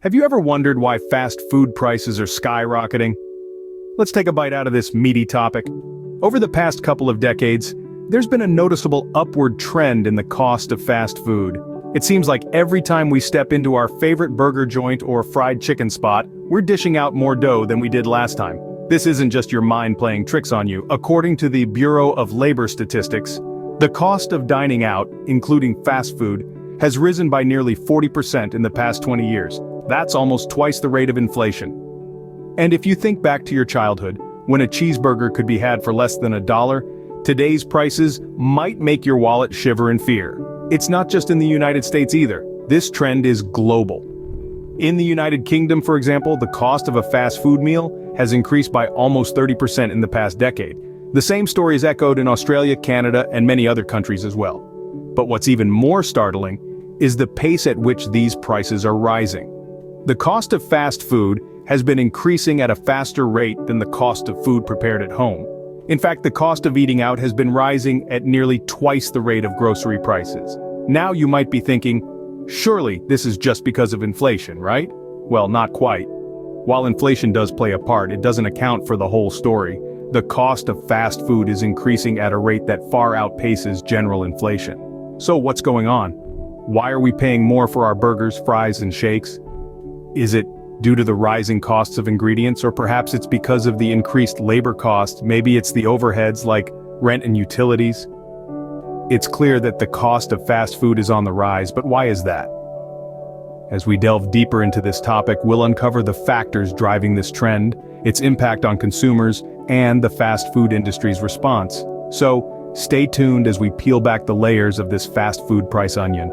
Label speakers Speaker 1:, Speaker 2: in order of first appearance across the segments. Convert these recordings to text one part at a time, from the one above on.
Speaker 1: Have you ever wondered why fast food prices are skyrocketing? Let's take a bite out of this meaty topic. Over the past couple of decades, there's been a noticeable upward trend in the cost of fast food. It seems like every time we step into our favorite burger joint or fried chicken spot, we're dishing out more dough than we did last time. This isn't just your mind playing tricks on you. According to the Bureau of Labor Statistics, the cost of dining out, including fast food, has risen by nearly 40% in the past 20 years. That's almost twice the rate of inflation. And if you think back to your childhood, when a cheeseburger could be had for less than $1, today's prices might make your wallet shiver in fear. It's not just in the United States either. This trend is global. In the United Kingdom, for example, the cost of a fast food meal has increased by almost 30% in the past decade. The same story is echoed in Australia, Canada, and many other countries as well. But what's even more startling is the pace at which these prices are rising. The cost of fast food has been increasing at a faster rate than the cost of food prepared at home. In fact, the cost of eating out has been rising at nearly twice the rate of grocery prices. Now you might be thinking, surely this is just because of inflation, right? Well, not quite. While inflation does play a part, it doesn't account for the whole story. The cost of fast food is increasing at a rate that far outpaces general inflation. So what's going on? Why are we paying more for our burgers, fries, and shakes? Is it due to the rising costs of ingredients, or perhaps it's because of the increased labor costs? Maybe it's the overheads like rent and utilities? It's clear that the cost of fast food is on the rise, but why is that? As we delve deeper into this topic, we'll uncover the factors driving this trend, its impact on consumers, and the fast food industry's response. So, stay tuned as we peel back the layers of this fast food price onion.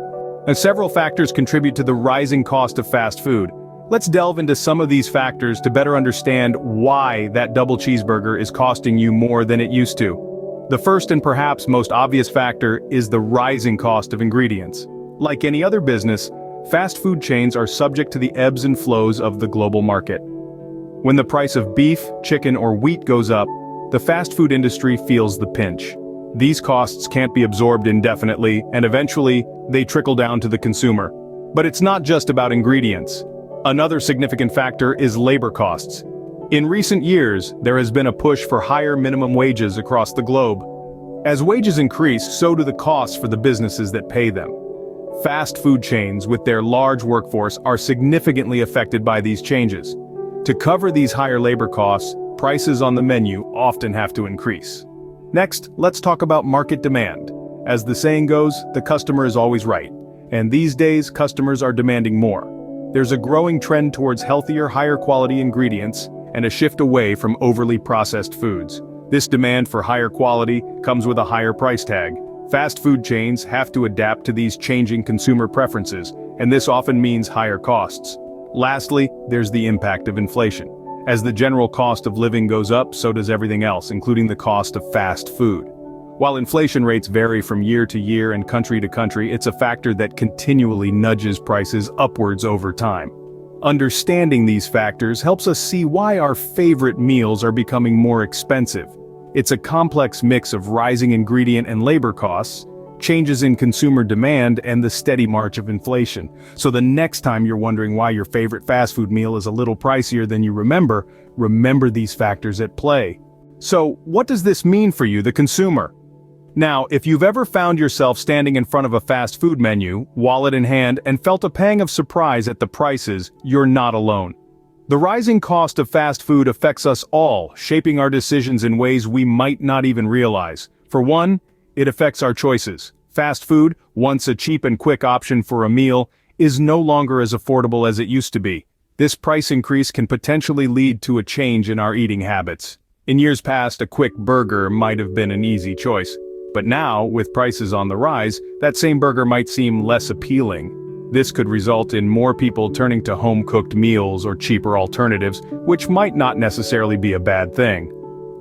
Speaker 1: Now, several factors contribute to the rising cost of fast food. Let's delve into some of these factors to better understand why that double cheeseburger is costing you more than it used to. The first and perhaps most obvious factor is the rising cost of ingredients. Like any other business, fast food chains are subject to the ebbs and flows of the global market. When the price of beef, chicken, or wheat goes up, the fast food industry feels the pinch. These costs can't be absorbed indefinitely, and eventually, they trickle down to the consumer. But it's not just about ingredients. Another significant factor is labor costs. In recent years, there has been a push for higher minimum wages across the globe. As wages increase, so do the costs for the businesses that pay them. Fast food chains, with their large workforce, are significantly affected by these changes. To cover these higher labor costs, prices on the menu often have to increase. Next, let's talk about market demand. As the saying goes, the customer is always right. And these days, customers are demanding more. There's a growing trend towards healthier, higher quality ingredients, and a shift away from overly processed foods. This demand for higher quality comes with a higher price tag. Fast food chains have to adapt to these changing consumer preferences, and this often means higher costs. Lastly, there's the impact of inflation. As the general cost of living goes up, so does everything else, including the cost of fast food. While inflation rates vary from year to year and country to country, it's a factor that continually nudges prices upwards over time. Understanding these factors helps us see why our favorite meals are becoming more expensive. It's a complex mix of rising ingredient and labor costs, changes in consumer demand, and the steady march of inflation. So the next time you're wondering why your favorite fast food meal is a little pricier than you remember these factors at play. So, what does this mean for you, the consumer? Now, if you've ever found yourself standing in front of a fast food menu, wallet in hand, and felt a pang of surprise at the prices, you're not alone. The rising cost of fast food affects us all, shaping our decisions in ways we might not even realize. For one, it affects our choices. Fast food, once a cheap and quick option for a meal, is no longer as affordable as it used to be. This price increase can potentially lead to a change in our eating habits. In years past, a quick burger might have been an easy choice. But now, with prices on the rise, that same burger might seem less appealing. This could result in more people turning to home-cooked meals or cheaper alternatives, which might not necessarily be a bad thing.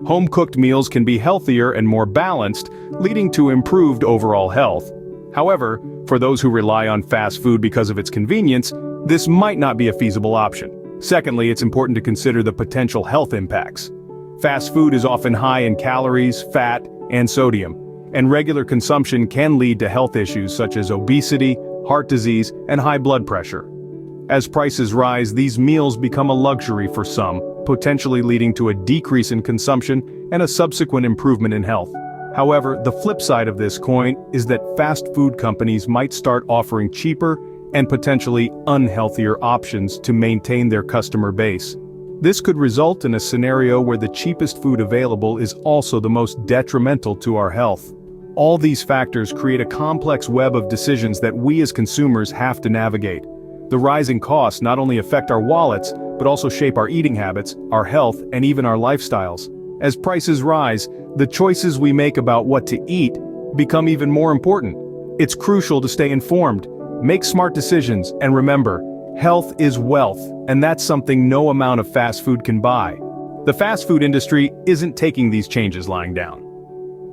Speaker 1: Home-cooked meals can be healthier and more balanced, leading to improved overall health. However, for those who rely on fast food because of its convenience, this might not be a feasible option. Secondly, it's important to consider the potential health impacts. Fast food is often high in calories, fat, and sodium, and regular consumption can lead to health issues such as obesity, heart disease, and high blood pressure. As prices rise, these meals become a luxury for some, potentially leading to a decrease in consumption and a subsequent improvement in health. However, the flip side of this coin is that fast food companies might start offering cheaper and potentially unhealthier options to maintain their customer base. This could result in a scenario where the cheapest food available is also the most detrimental to our health. All these factors create a complex web of decisions that we as consumers have to navigate. The rising costs not only affect our wallets, but also shape our eating habits, our health, and even our lifestyles. As prices rise, the choices we make about what to eat become even more important. It's crucial to stay informed, make smart decisions, and remember, health is wealth, and that's something no amount of fast food can buy. The fast food industry isn't taking these changes lying down.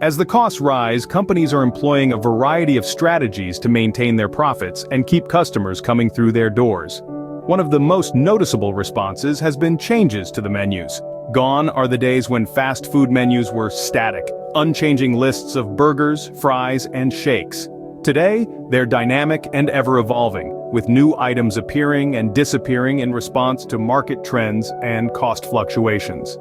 Speaker 1: As the costs rise, companies are employing a variety of strategies to maintain their profits and keep customers coming through their doors. One of the most noticeable responses has been changes to the menus. Gone are the days when fast food menus were static, unchanging lists of burgers, fries, and shakes. Today, they're dynamic and ever-evolving, with new items appearing and disappearing in response to market trends and cost fluctuations.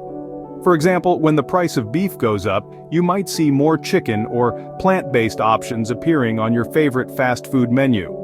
Speaker 1: For example, when the price of beef goes up, you might see more chicken or plant-based options appearing on your favorite fast food menu.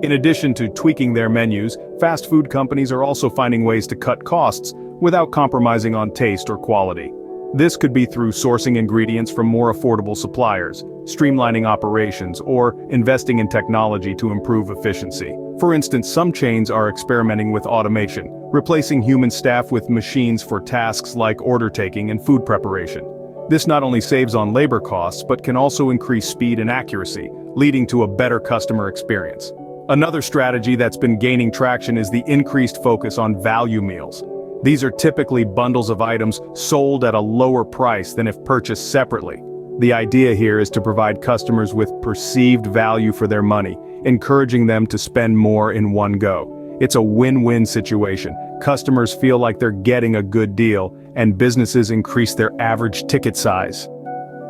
Speaker 1: In addition to tweaking their menus, fast food companies are also finding ways to cut costs without compromising on taste or quality. This could be through sourcing ingredients from more affordable suppliers, streamlining operations, or investing in technology to improve efficiency. For instance, some chains are experimenting with automation, replacing human staff with machines for tasks like order taking and food preparation. This not only saves on labor costs but can also increase speed and accuracy, leading to a better customer experience. Another strategy that's been gaining traction is the increased focus on value meals. These are typically bundles of items sold at a lower price than if purchased separately. The idea here is to provide customers with perceived value for their money, encouraging them to spend more in one go. It's a win-win situation. Customers feel like they're getting a good deal, and businesses increase their average ticket size.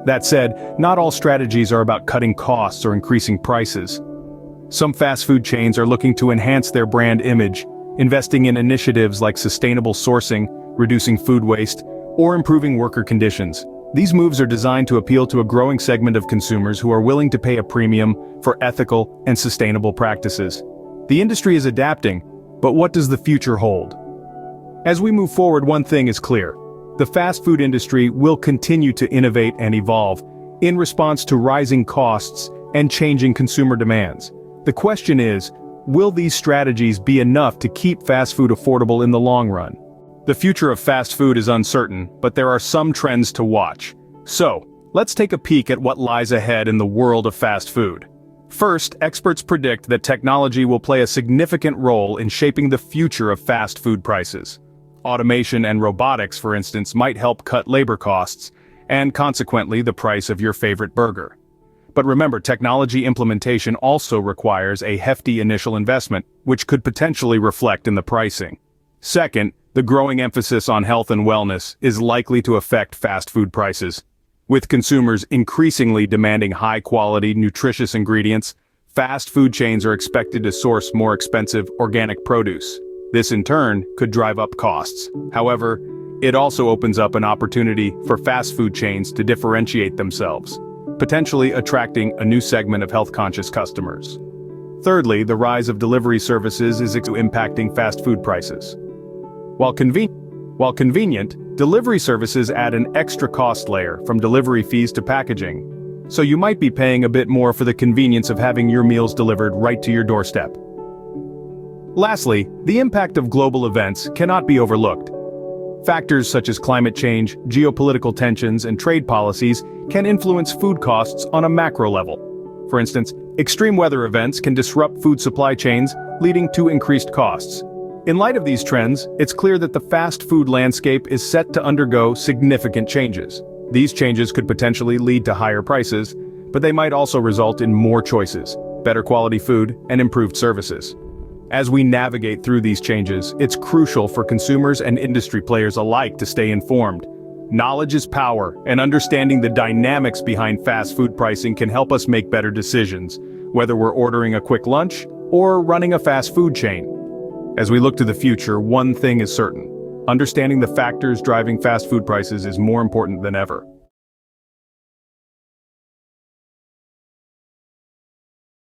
Speaker 1: That said, not all strategies are about cutting costs or increasing prices. Some fast food chains are looking to enhance their brand image, investing in initiatives like sustainable sourcing, reducing food waste, or improving worker conditions. These moves are designed to appeal to a growing segment of consumers who are willing to pay a premium for ethical and sustainable practices. The industry is adapting, but what does the future hold? As we move forward, one thing is clear. The fast food industry will continue to innovate and evolve in response to rising costs and changing consumer demands. The question is, will these strategies be enough to keep fast food affordable in the long run? The future of fast food is uncertain, but there are some trends to watch. So, let's take a peek at what lies ahead in the world of fast food. First, experts predict that technology will play a significant role in shaping the future of fast food prices. Automation and robotics, for instance, might help cut labor costs, and consequently the price of your favorite burger. But remember, technology implementation also requires a hefty initial investment, which could potentially reflect in the pricing. Second, the growing emphasis on health and wellness is likely to affect fast food prices. With consumers increasingly demanding high-quality, nutritious ingredients, fast food chains are expected to source more expensive organic produce. This in turn could drive up costs. However, it also opens up an opportunity for fast food chains to differentiate themselves, potentially attracting a new segment of health-conscious customers. Thirdly, the rise of delivery services is impacting fast food prices. While convenient, delivery services add an extra cost layer, from delivery fees to packaging. So you might be paying a bit more for the convenience of having your meals delivered right to your doorstep. Lastly, the impact of global events cannot be overlooked. Factors such as climate change, geopolitical tensions, and trade policies can influence food costs on a macro level. For instance, extreme weather events can disrupt food supply chains, leading to increased costs. In light of these trends, it's clear that the fast food landscape is set to undergo significant changes. These changes could potentially lead to higher prices, but they might also result in more choices, better quality food, and improved services. As we navigate through these changes, it's crucial for consumers and industry players alike to stay informed. Knowledge is power, and understanding the dynamics behind fast food pricing can help us make better decisions, whether we're ordering a quick lunch or running a fast food chain. As we look to the future, one thing is certain. Understanding the factors driving fast food prices is more important than ever.